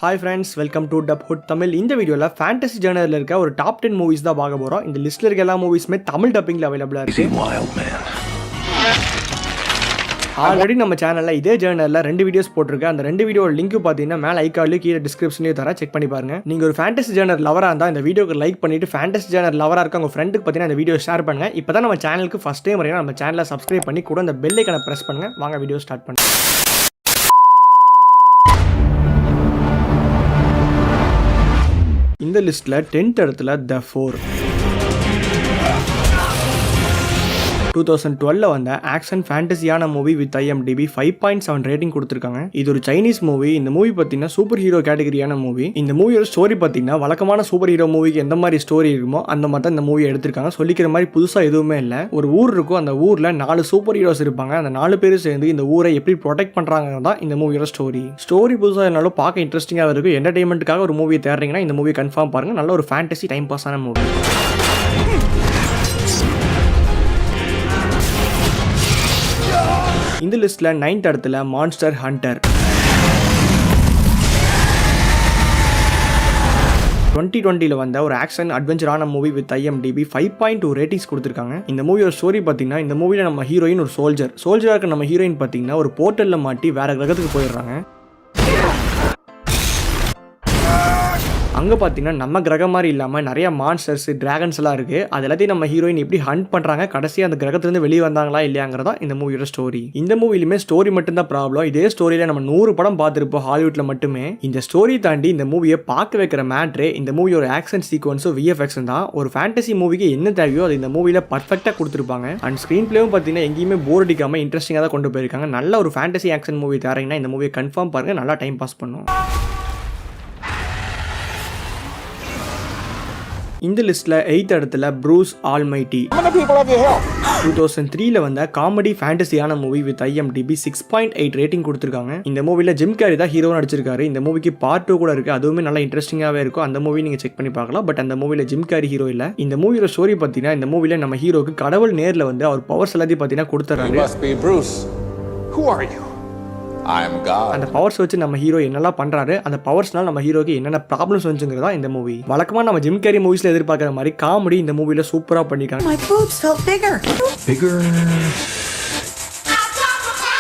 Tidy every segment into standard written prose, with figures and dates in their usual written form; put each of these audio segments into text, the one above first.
Hi friends, welcome to Dub Hood Tamil. இந்த வீடியோல fantasy ஜானர்ல இருக்க ஒரு டாப் 10 மூவிஸ் தான் பார்க்க போறோம். இந்த லிஸ்ட்ல இருக்க எல்லா மூவிஸ்மே தமிழ் டப்பிங்ல அவைலபிளா இருக்கு. ஆல்ரெடி நம்ம சேனல்ல இதே ஜானர்ல 2 வீடியோஸ் போட்டிருக்கேன். அந்த 2 வீடியோட லிங்க் பாத்தீங்கன்னா மேல ஐகார்ட்லயும் கீழே டிஸ்கிரிப்ஷன்லயும் தரேன், செக் பண்ணி பாருங்க. நீங்க ஒரு ஃபேண்டசி ஜானர் லவரா இருந்தா இந்த வீடியோக்கு லைக் பண்ணிட்டு ஃபேண்டசி ஜானர் லவரா இருக்க உங்க ஃப்ரெண்டுக்கு பாத்தீங்கன்னா இந்த வீடியோ ஷேர் பண்ணுங்க. இப்பதான் நம்ம சேனலுக்கு ஃபர்ஸ்ட் டைம் வரீங்கன்னா நம்ம சேனலை சப்ஸ்கிரைப் பண்ணி கூட அந்த பெல் ஐகானை பிரஸ் பண்ணுங்க. வாங்க வீடியோ ஸ்டார்ட் பண்ணுங்க. இந்த லிஸ்ட்ல 10th இடத்துல The Four 2012 வந்த ஆக்ஷன் ஃபேண்டசியான மூவி வித் IMDb 5.7 ரேட்டிங் கொடுத்துருக்காங்க. இது ஒரு சைனீஸ் மூவி. இந்த மூவி பார்த்தீங்கன்னா சூப்பர் ஹீரோ கேட்டகரியான மூவி. இந்த மூவியோட ஸ்டோரி பார்த்தீங்கன்னா வழக்கமான சூப்பர் ஹீரோ மூவிக்கு எந்த மாதிரி ஸ்டோரி இருக்குமோ அந்த மாதிரி தான் இந்த மூவி எடுத்திருக்காங்க. சொல்லிக்கிற மாதிரி புதுசா எதுவுமே இல்லை. ஒரு ஊர் இருக்கும், அந்த ஊர்ல 4 சூப்பர் ஹீரோஸ் இருப்பாங்க. அந்த 4 பேரும் சேர்ந்து இந்த ஊரை எப்படி ப்ரொடெக்ட் பண்றாங்க தான் இந்த மூவியோட ஸ்டோரி புதுசாக இருந்தாலும் பார்க்க இன்ட்ரெஸ்டிங்காக இருக்கும். என்டர்டைன்மெண்ட்டுக்காக ஒரு மூவி தேடுறீங்கன்னா இந்த மூவி கன்ஃபார்ம் பாருங்க. நல்ல ஒரு ஃபேண்டசி டைம் பாஸ் ஆன மூவி. இந்த லிஸ்ட்ல 9th இடத்துல மான்ஸ்டர் ஹண்டர் 2020 வந்த ஒரு ஆக்ஷன் அட்வென்ச்சரான மூவி வித் IMDb 5.2 ரேட்டிங்ஸ் கொடுத்துருக்காங்க. இந்த மூவியோட ஸ்டோரி பார்த்தீங்கன்னா இந்த மூவியில் நம்ம ஹீரோயின் ஒரு சோல்ஜராக இருக்க நம்ம ஹீரோயின் பார்த்தீங்கன்னா ஒரு போர்ட்டலில் மாட்டி வேற கிரகத்துக்கு போயிடுறாங்க. அங்கே பார்த்தீங்கன்னா நம்ம கிரகம் மாதிரி இல்லாமல் நிறைய மான்ஸ்டர்ஸ் டிராகன்ஸ் எல்லாம் இருக்குது. அது எல்லாத்தையும் நம்ம ஹீரோயின் எப்படி ஹண்ட் பண்ணுறாங்க, கடைசியாக அந்த கிரகத்துலேருந்து வெளியே வந்தாங்களா இல்லையாங்கிறதா இந்த மூவியோட ஸ்டோரி. இந்த மூவிலுமே ஸ்டோரி மட்டும்தான் ப்ராப்ளம். இதே ஸ்டோரியில் நம்ம 100 படம் பார்த்துருப்போம் ஹாலிவுட்டில் மட்டுமே. இந்த ஸ்டோரி தாண்டி இந்த மூவியை பார்க்க வைக்கிற மேட்ரே இந்த மூவியோட ஆக்ஷன் சீக்வன்ஸும் VFX தான். ஒரு ஃபேண்டசி மூவிக்கு என்ன தேவையோ அது இந்த மூவியில் பர்ஃபெக்டாக கொடுத்துருப்பாங்க. அண்ட் ஸ்க்ரீன் பிளேவும் பார்த்தீங்கன்னா எங்கேயுமே போர் அடிக்காமல் இன்ட்ரெஸ்டிங்காக தான் கொண்டு போயிருக்காங்க. நல்ல ஒரு ஃபேண்டசி ஆக்ஷன் மூவி தரீங்கன்னா இந்த மூவியை கன்ஃபார்ம் பாருங்கள், நல்லா டைம் பாஸ் பண்ணும். இந்த லிஸ்ட்ல 8th இடத்துல ப்ரூஸ் ஆல்மைட்டி 2003 வந்த காமெடி ஃபேண்டசியான மூவி வித் IMDb 6.8 ரேட்டிங் கொடுத்துருக்காங்க. இந்த மூவில ஜிம் கேரி தான் ஹீரோ நடிச்சிருக்காரு. இந்த மூவிக்கு பார்ட் 2 கூட இருக்கு, அதுவுமே நல்லா இன்ட்ரெஸ்டிங்காவே இருக்கும். அந்த மூவி நீங்க செக் பண்ணி பார்க்கலாம். பட் அந்த மூவில ஜிம் கேரி ஹீரோ இல்ல. இந்த மூவியோட ஸ்டோரி பார்த்தீங்கன்னா இந்த மூவில நம்ம ஹீரோக்கு கடவுள் நேர்ல வந்து அவர் பவர்ஸ் எல்லாத்தையும் பார்த்தீங்கன்னா கொடுத்துறாரு. அந்த பவர்ஸ் வச்சு நம்ம ஹீரோ என்னெல்லாம் பண்றாரு, அந்த பவர்ஸ்னால நம்ம ஹீரோக்கு என்னென்ன ப்ராப்ளம்ஸ் வந்துங்கிறதா இந்த மூவி. வழக்கமா நம்ம ஜிம் கேரி மூவிஸ்ல எதிர்பார்க்கிற மாதிரி காமெடி இந்த மூவில சூப்பரா பண்ணிருக்காங்க.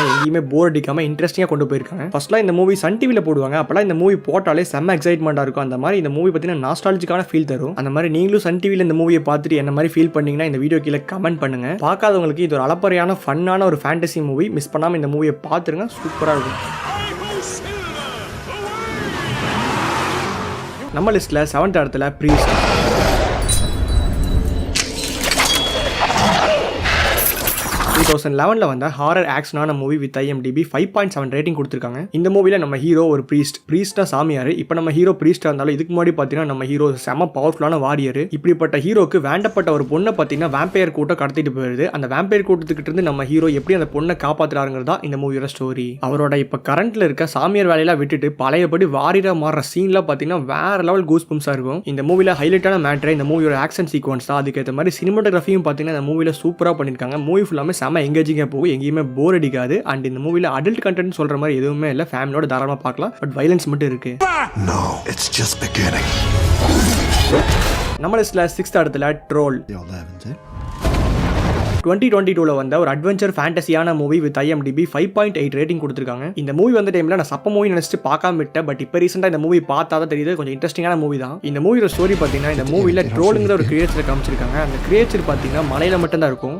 எங்கேயுமே போர் அடிக்காம இன்ட்ரெஸ்டிங்கா கொண்டு போயிருக்காங்க. ஃபர்ஸ்ட்லாம் இந்த மூவி சன் டிவில போடுவாங்க. அப்பெல்லாம் இந்த மூவி போட்டாலே செம்ம எக்ஸைட்மெண்டா இருக்கும். அந்த மாதிரி இந்த மூவி பார்த்தீங்கன்னா நாஸ்டாலஜிக்கான ஃபீல் தரும். அந்த மாதிரி நீங்களும் சன் டிவில இந்த மூவியை பார்த்துட்டு என்ன மாதிரி ஃபீல் பண்ணீங்கன்னா இந்த வீடியோ கீழே கமெண்ட் பண்ணுங்க. பார்க்காதவங்களுக்கு இது ஒரு அளப்பறையான ஃபன்னான ஒரு ஃபேண்டசி மூவி. மிஸ் பண்ணாம இந்த மூவியை பார்த்துருங்க, சூப்பரா இருக்கும். நம்ம லிஸ்ட்ல 7th இடத்துல ப்ரீஸ்ட் 2011 வந்த ஹாரர் ஆக்ஷனான மூவி வித் IMDb 5.7 ரேட்டிங் கொடுத்துருக்காங்க. இந்த மூவில நம்ம ஹீரோ ஒரு பிரீஸ்டா சாமியார். இப்போ நம்ம ஹீரோ பிரீஸ்டா இருந்தாலும் இதுக்கு முன்னாடி பார்த்தீங்கன்னா நம்ம ஹீரோ செம பவர்ஃபுல்லான வாரியர். இப்படிப்பட்ட ஹீரோக்கு வேண்டப்பட்ட ஒரு பொண்ணை பார்த்தீங்கன்னா வேம்பயர் கூட்டம் கடத்திட்டு போயிருது. அந்த வேம்பயர் கூட்டத்துக்கிட்ட இருந்து நம்ம ஹீரோ எப்படி அந்த பொண்ணை காப்பாத்துறாருங்கிறதா இந்த மூவியோட ஸ்டோரி. அவரோட இப்போ கரண்ட்ல இருக்க சாமியார் வேலையெல்லாம் விட்டுட்டு பழையபடி வாரியரா மாறுற சீன்லாம் பார்த்தீங்கன்னா வேற லெவல் கூஸ் பம்ஸா இருக்கும். இந்த மூவில ஹைலைட்டான மேட்டர் இந்த மூவியோட ஆக்ஷன் சீக்வன்ஸ் தான். அதுக்கேற்ற மாதிரி சினிமாட்டோகிராஃபியும் பார்த்தீங்கன்னா இந்த மூவில சூப்பரா பண்ணிருக்காங்க. மூவி ஃபுல்லாமே செம எங்கேஜிங்காக போகும், எங்கேயுமே போர் அடிக்காது. அண்ட் இந்த மூவில அடல்ட் கண்டென்ட் சொல்ற மாதிரி எதுவுமே இல்லை, ஃபேமிலியோட தாராளமாக பார்க்கலாம். பட் வைலன்ஸ் மட்டும் இருக்கு. நம்ம லிஸ்ட்ல 6th இடத்துல ட்ரோல் 2022 வந்த ஒரு அட்வென்ச்சர் ஃபேண்டசியான மூவி வித் IMDb 5.8 ரேட்டிங் கொடுத்துருக்காங்க. இந்த மூவி வந்த டைம்ல நான் சப்ப மூவி நினைச்சிட்டு பார்க்காம விட்டேன். பட் இப்போ ரீசெண்டா இந்த மூவி பார்த்தா தான் தெரியுது, கொஞ்சம் இன்ட்ரெஸ்டிங்கான மூவி தான். இந்த மூவியோட ஸ்டோரி பார்த்தீங்கன்னா இந்த மூவில ட்ரோலுங்கிற ஒரு கிரியேச்சரை காமிச்சிருக்காங்க. அந்த கிரியேச்சர் பார்த்தீங்கன்னா மலையில மட்டும் தான் இருக்கும்.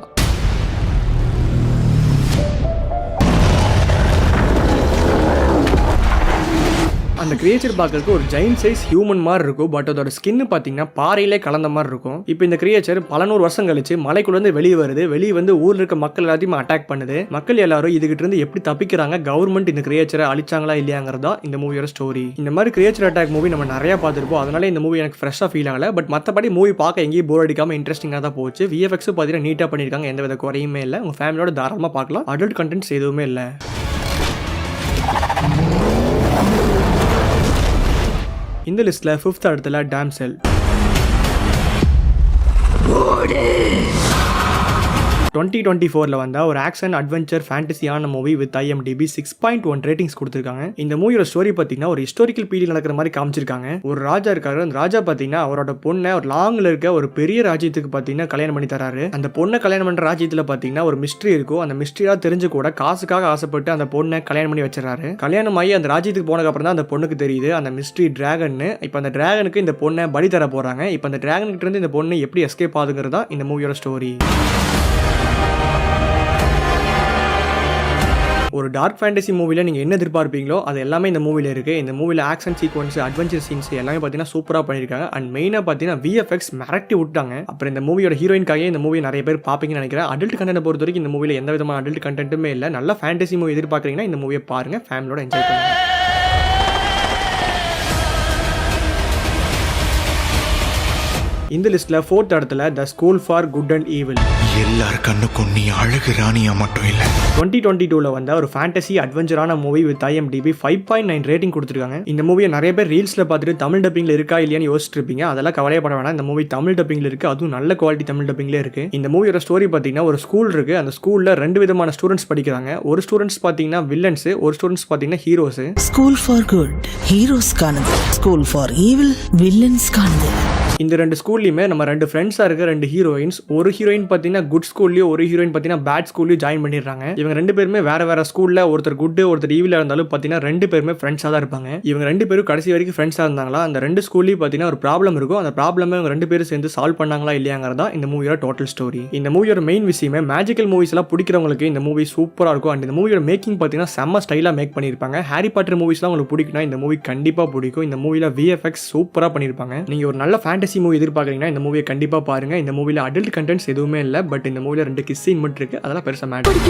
அந்த கிரியேச்சர் பார்க்கறதுக்கு ஒரு ஜெயின்ட் சைஸ் ஹியூமன் மாதிரி இருக்கும். பட் அதோட ஸ்கின் பார்த்தீங்கன்னா பாறையிலே கலந்த மாதிரி இருக்கும். இப்போ இந்த கிரியேச்சர் பல 100 வருஷம் கழிச்சு மலைக்குள்ளேருந்து வெளியே வருது. வெளியே வந்து ஊரில் இருக்க மக்கள் எல்லாத்தையும் அட்டாக் பண்ணுது. மக்கள் எல்லாரும் இதுகிட்ட இருந்து எப்படி தப்பிக்கிறாங்க, கவர்மெண்ட் இந்த கிரியேச்சரை அழிச்சாங்களா இல்லையாங்கிறதா இந்த மூவியோட ஸ்டோரி. இந்த மாதிரி கிரியேச்சர் அட்டாக் மூவி நம்ம நிறைய பார்த்துருப்போம். அதனால இந்த மூவி எனக்கு ஃப்ரெஷ்ஷாக ஃபீல் ஆகல. பட் மற்றபடி மூவி பார்க்க எங்கேயும் போர் அடிக்காம இன்ட்ரெஸ்டிங்காக தான் போச்சு. VFX பார்த்தீங்கன்னா நீட்டாக பண்ணியிருக்காங்க, எந்த வித குறையுமே இல்லை. உங்கள் ஃபேமிலியோட தாராளமாக பார்க்கலாம். அடல்ட் கண்டென்ட்ஸ் எதுவுமே இல்லை. இந்த லிஸ்ட்ல 5th இடத்துல டாம்செல் 2024ல வந்த ஒரு ஆக்ஷன் அட்வென்ச்சர் ஃபேண்டசியான மூவி வித் IMDb 6.1 ரேட்டிங்ஸ் கொடுத்திருக்காங்க. இந்த மூவியோட ஸ்டோரி பாத்தீங்கன்னா ஒரு ஹிஸ்டாரிக்கல் பீரியட் நடக்கிற மாதிரி காமிச்சிருக்காங்க. ஒரு ராஜா இருக்காரு. அந்த ராஜா பாத்தீங்கன்னா அவரோட பொண்ணை ஒரு லாங்ல இருக்க ஒரு பெரிய ராஜ்யத்துக்கு பாத்தீங்கன்னா கல்யாணம் பண்ணி தராரு. அந்த பொண்ணை கல்யாணம் பண்ற ராஜ்யத்துல பாத்தீங்கன்னா ஒரு மிஸ்ட்ரி இருக்கும். அந்த மிஸ்ட்ரியா தெரிஞ்சு கூட காசுக்காக ஆசைப்பட்டு அந்த பொண்ணை கல்யாணம் பண்ணி வச்சிடறாரு. கல்யாணம் ஆகி அந்த ராஜ்யத்துக்கு போனதுக்கு அப்புறம் தான் அந்த பொண்ணுக்கு தெரியுது அந்த மிஸ்ட்ரி டிராகன். இப்போ அந்த டிராகனுக்கு இந்த பொண்ணை பலி தர போறாங்க. இப்போ அந்த டிராகன் கிட்ட இருந்து இந்த பொண்ணு எப்படி எஸ்கேப் ஆகுங்கிறதா இந்த மூவியோட ஸ்டோரி. ஒரு டார்க் ஃபேண்டசி மூவியில் நீங்கள் என்ன எதிர்பார்ப்பீங்களோ அது எல்லாமே இந்த மூவியில் இருக்குது. இந்த மூவியில் ஆக்ஷன் சீக்வன்ஸ், அட்வென்ச்சர் சீன்ஸ் எல்லாமே பார்த்தீங்கன்னா சூப்பராக பண்ணியிருக்காங்க. அண்ட் மெயினாக பார்த்தீங்கன்னா VFX மிரட்டி விட்டாங்க. அப்புறம் இந்த மூவியோட ஹீரோயின்காக இந்த மூவி நிறைய பேர் பார்ப்பீங்கன்னு நினைக்கிறேன். அடல்ட் கண்டென்ட் பொறுத்த வரைக்கும் இந்த மூவியில் எந்த விதமான அடல்ட் கண்டென்ட்டுமே இல்லை. நல்ல ஃபேண்டசி மூவி எதிர்பார்க்குறீங்கன்னா இந்த மூவியை பாருங்கள், ஃபேமிலியோட என்ஜாய் பண்ணுங்கள். இந்த லிஸ்ட்ல 4th இடத்துல the school for good and evil. எல்லார் கண்ணுக்கும் நீ அழகு ராணியா மட்டும் இல்ல. 2022ல வந்த ஒரு ஃபேண்டசி அட்வென்ச்சரான மூவி வித் IMDb 5.9 ரேட்டிங் கொடுத்துருக்காங்க. இந்த மூவியை நிறைய பேர் ரீல்ஸ்ல பார்த்துட்டு தமிழ் டப்பிங்ல இருக்கா இல்லையான்னு யோசிச்சுட்டு இருப்பீங்க. அதெல்லாம் கவலையப்பட வேணாம். இந்த மூவி தமிழ் டப்பிங்ல இருக்கு, அதுவும் நல்ல குவாலிட்டி தமிழ் டப்பிங்ல இருக்கு. இந்த மூவியோட ஸ்டோரி பாத்தீங்கன்னா ஒரு ஸ்கூல் இருக்கு. அந்த ஸ்கூல்ல 2 விதமான ஸ்டூடெண்ட்ஸ் படிக்கிறாங்க. ஒரு ஸ்டூடெண்ட்ஸ் பாத்தீங்கன்னா வில்லன்ஸ், ஒரு ஸ்டூடெண்ட்ஸ் பாத்தீங்கன்னா heroes. School for good heroes கானது, ஸ்கூல் ஃபார் ஈவில் வில்லன்ஸ் கானது. இந்த 2 ஸ்கூல்லையுமே நம்ம 2 ஃப்ரெண்ட்ஸாக இருக்க 2 ஹீரோயின்ஸ். ஒரு ஹீரோயின் பார்த்தீங்கன்னா குட் ஸ்கூல்லையும், ஒரு ஹீரோயின் பார்த்தீங்கன்னா பேட் ஸ்கூல்லையும் ஜாயின் பண்ணிடுறாங்க. இவங்க 2 பேருமே வேற ஸ்கூலில் ஒருத்தர் குட் ஒருத்தர் ஈவில இருந்தாலும் பார்த்தீங்கன்னா 2 பேருமே ஃப்ரெண்ட்ஸாக தான் இருப்பாங்க. இவங்க 2 பேரும் கடைசி வரைக்கும் ஃப்ரெண்ட்ஸாக இருந்தாங்களா? அந்த 2 ஸ்கூல்லையும் பார்த்தீங்கன்னா ஒரு ப்ராப்ளம் இருக்கும். அந்த ப்ராப்ளமே இவங்க 2 பேரும் சேர்ந்து சால்வ் பண்ணாங்களா இல்லையாங்கிறதா இந்த மூவியோட டோட்டல் ஸ்டோரி. இந்த மூவியோட மெயின் விஷயமே மேஜிக்கல் மூவிஸ் எல்லாம் பிடிக்கிறவங்களுக்கு இந்த மூவி சூப்பராக இருக்கும். அண்ட் இந்த மூவியோட மேக்கிங் பார்த்தீங்கன்னா செம்ம ஸ்டைலாக மேக் பண்ணியிருப்பாங்க. ஹாரி பாட்டர் மூவிஸ்லாம் உங்களுக்கு பிடிக்கும்னா இந்த மூவி கண்டிப்பாக பிடிக்கும். இந்த மூவியில் VFX சூப்பராக பண்ணியிருப்பாங்க. நீங்கள் ஒரு நல்ல ஃபேண்டசி மூவி எதிர்பார்க்குறீங்கன்னா இந்த மூவியை கண்டிப்பா பாருங்க. இந்த மூவில அடல்ட் கண்டென்ட்ஸ் எதுவுமே இல்ல. பட் இந்த மூவில 2 கிஸ் சீன் மட்டும் இருக்கு. அதெல்லாம் பெருசா மேட்டர்.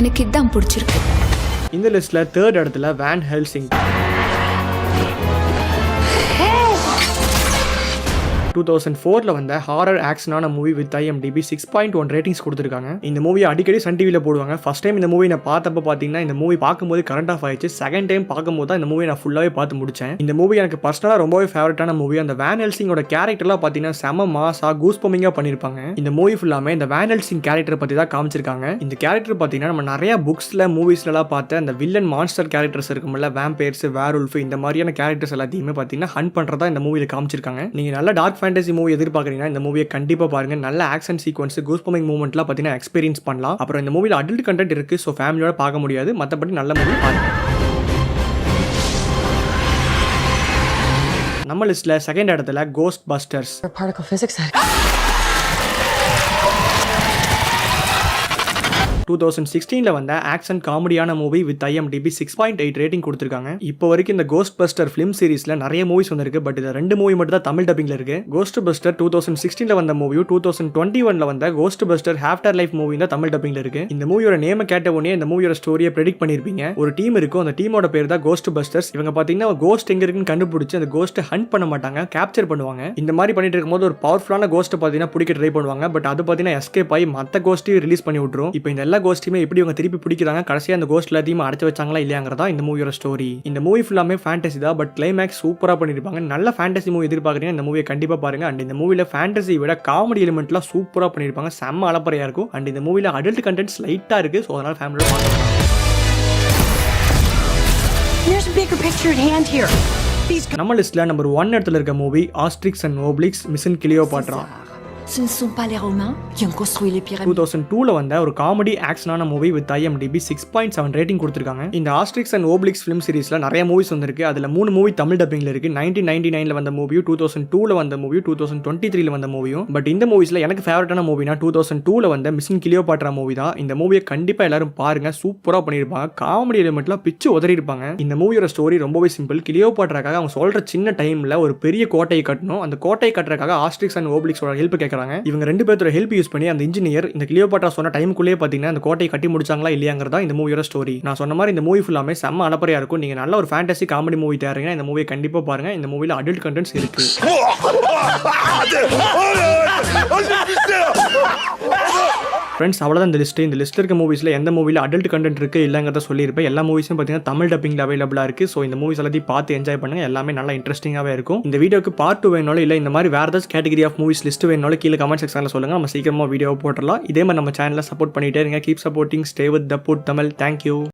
எனக்கு இதான் பிடிச்சிருக்கு. இந்த லிஸ்ட்ல 3rd இடத்துல வான் ஹெல்சிங். 2004ல வந்த ஹாரர் ஆக்ஷனான மூவி வித் IMDb 6.1 ரேட்டிங்ஸ் கொடுத்துருக்காங்க. இந்த மூவியை அடிக்கடி சன் டிவியில் போடுவாங்க. ஃபர்ஸ்ட் டைம் இந்த மூவி நான் பார்த்தப்ப பார்த்தீங்கன்னா இந்த மூவி பார்க்கும்போது கரண்ட் ஆஃப் ஆயிடுச்சு. செகண்ட் டைம் பார்க்கும்போது தான் இந்த மூவி நான் ஃபுல்லாகவே பார்த்து முடிச்சேன். இந்த மூவி எனக்கு பர்சனலாக ரொம்பவே ஃபேவரட்டான மூவி. அந்த வேன் ஹெல்சிங்கோட கேரக்டர்லாம் பார்த்தீங்கன்னா செம மாசா கூஸ்பமிங்காக பண்ணியிருப்பாங்க. இந்த மூவி ஃபுல்லாமே இந்த வேன் ஹெல்சிங் கேரக்டர் பற்றி தான் காமிச்சிருக்காங்க. இந்த கேரக்டர் பார்த்தீங்கன்னா நம்ம நிறைய புக்ஸில் மூவிஸ்லாம் பார்த்த அந்த வில்லன் மான்ஸ்டர் கேரக்டர்ஸ் இருக்கும்ல, வேம்பயர்ஸ், வேர்வுல்ஃப், இந்த மாதிரியான கேரக்டர்ஸ் எல்லாத்தையுமே பார்த்தீங்கன்னா ஹண்ட் பண்ணுறதா இந்த மூவியில் காமிச்சிருக்காங்க. நீங்கள் நல்ல டார்க் ஃபேண்டசி மூவி எதிர்பார்க்குறீங்கன்னா இந்த மூவியை கண்டிப்பா பாருங்க. நல்ல ஆக்ஷன் சீக்வன்ஸ், கூஸ்பமிங் மூவ்மெண்ட்லாம் பார்த்தீங்கன்னா எக்ஸ்பீரியன்ஸ் பண்ணலாம். அப்புறம் இந்த மூவியில் அடல்ட் கண்டென்ட் இருக்கு, ஸோ ஃபேமிலியோட பார்க்க முடியாது. மற்றபடி நல்ல மூவி பாருங்க. நம்ம லிஸ்ட்ல 2nd இடத்துல கோஸ்ட் பஸ்டர்ஸ். 2016ல வந்த ஆக்ஷன் காமெடியான மூவி வித் IMDb 6.8 ரேட்டிங் கொடுத்திருக்காங்க. இப்போ வரைக்கும் இந்த கோஸ்ட் பஸ்டர் ஃபிலிம் சீரிஸ்ல நிறைய மூவிஸ் வந்திருக்கு. பட் இந்த 2 மூவி மட்டும் தான் தமிழ் டப்பிங்ல இருக்கு. கோஸ்ட் பஸ்டர் 2016ல வந்த மூவியும் 2021ல வந்த Ghostbuster Afterlife movie தான் தமிழ் டப்பிங்ல இருக்கு. இந்த மூவியோட நேம் கேட்ட உடனே இந்த மூவியோட ஸ்டோரியை ப்ரெடிக்ட் பண்ணிருப்பீங்க. ஒரு டீம் இருக்கும், அந்த டீமோட பேர் தான் கோஸ்ட் பஸ்டர்ஸ். இவங்க பாத்தீங்கன்னா கோஸ்ட் எங்க இருக்குன்னு கண்டுபிடிச்சு அந்த கோஸ்ட் ஹண்ட் பண்ண மாட்டாங்க, கேப்சர் பண்ணுவாங்க. இந்த மாதிரி பண்ணிட்டு இருக்கும்போது ஒரு பவர்ஃபுல்லான கோஸ்ட் பாத்தீங்கன்னா பிடிக்க ட்ரை பண்ணுவாங்க. பட் அது பாத்தீங்கன்னா எஸ்கேப் ஆகி மத்த கோஸ்ட்டையும் ரிலீஸ் பண்ணி விட்டுரும். இப்போ இந்த எல்லா கோஸ்ட்டுமே எப்படி இவங்க திருப்பி பிடிக்கிறாங்க, கடைசியா அந்த கோஸ்ட் எல்லாத்தையும் அடைச்சு வச்சாங்களா இல்லையாங்கிறதா இந்த மூவியோட ஸ்டோரி. இந்த மூவி ஃபுல்லாமே ஃபேண்டசி தான். பட் கிளைமேக்ஸ் சூப்பரா பண்ணிருப்பாங்க. நல்ல ஃபேண்டசி மூவி எதிர்பார்க்குறீங்க இந்த மூவியை கண்டிப்பா பாருங்க. அண்ட் இந்த மூவில ஃபேண்டசி விட காமெடி எலிமெண்ட்லாம் சூப்பரா பண்ணிருப்பாங்க. செம்ம அலப்பறையா இருக்கும். அண்ட் இந்த மூவில அடல்ட் கண்டென்ட்ஸ் லைட்டா இருக்கு. ஸோ அதனால ஃபேமிலியோட பாருங்க. நம்ம லிஸ்ட்ல நம்பர் 1 இடத்துல இருக்க movie Asterix and Obelix mission Cleopatra. Ce ne sont pas les Romains qui ont construit les pyramides. 2002ல வந்த ஒரு காமெடி ஆக்ஷனான மூவி வித் IMDb 6.7 ரேட்டிங் கொடுத்திருக்காங்க. இந்த ஆஸ்ட்ரிக்ஸ் அண்ட் ஓப்லிக்ஸ் ஃபிலிம் சீரிஸ்ல நிறைய மூவிஸ் வந்திருக்கு. அதுல 3 மூவி தமிழ் டப்பிங்ல இருக்கு. 1999ல வந்த மூவியும், 2002ல வந்த மூவியும், 2023ல வந்த மூவியும். பட் இந்த மூவிஸ்ல எனக்கு ஃபேவரட்டான மூவினா 2002ல வந்த மிஷன் கிளியோபாட்ரா மூவி தான். இந்த மூவியை கண்டிப்பா எல்லாரும் பாருங்க. சூப்பரா பண்ணிருப்பாங்க. காமெடி எலிமெண்ட்லாம் பிச்சு உதறி இருப்பாங்க. இந்த மூவியோட ஸ்டோரி ரொம்பவே சிம்பிள். கிளியோபாட்ராக்காக அவங்க சொல்ற சின்ன டைம்ல ஒரு பெரிய கோட்டையை கட்டணும். அந்த கோட்டையை கட்டுறதுக்காக ஆஸ்ட்ரிக்ஸ் அண்ட் ஓப்லிக்ஸோட ஹெல்ப் கேட்கறாங்க. இவங்க 2 பேரோட ஹெல்ப் யூஸ் பண்ணி அந்த இன்ஜினியர் இந்த கிளியோபாட்ரா சொன்ன டைமுக்குள்ளே பார்த்தீங்கன்னா அந்த கோட்டையை கட்டி முடிச்சாங்களா இல்லையாங்கிறதா இந்த மூவியோட ஸ்டோரி. நான் சொன்ன மாதிரி இந்த மூவி ஃபுல்லாமே செம்ம அலப்பறையா இருக்கும். நீங்க நல்ல ஒரு ஃபேண்டசி காமெடி மூவி தேடுறீங்கன்னா இந்த மூவியை கண்டிப்பா பாருங்க. இந்த மூவில அடல்ட் கண்டென்ட்ஸ் இருக்கு. ஃப்ரெண்ட்ஸ் அவ்வளோதான் இந்த லிஸ்ட். இந்த லிஸ்ட் இருக்க மூவிஸில் எந்த மூவியில் அடல்ட் கண்டென்ட் இருக்குது இல்லைங்கிறத சொல்லியிருப்பேன். எல்லா மூவிஸும் பார்த்தீங்கன்னா தமிழ் டப்பிங்கில் அவைலபிளாக இருக்குது. ஸோ இந்த மூவிஸ் எல்லாத்தையும் பார்த்து என்ஜாய் பண்ணுங்கள். எல்லாமே நல்லா இன்ட்ரெஸ்டிங்காகவே இருக்கும். இந்த வீடியோக்கு பார்ட் 2 வேணாலும் இல்லை இந்த மாதிரி வேறு ஏதாச்சும் கேட்டகரி ஆஃப் மூவிஸ் லிஸ்ட் வேணாலும் கீழே கமெண்ட் செக்ஷனில் சொல்லுங்கள். நம்ம சீக்கிரமாக வீடியோ போட்டுடலாம். இதே மாதிரி நம்ம சேனலை சப்போர்ட் பண்ணிகிட்டே இருங்க. Keep supporting. Stay with the food Tamil. Thank you.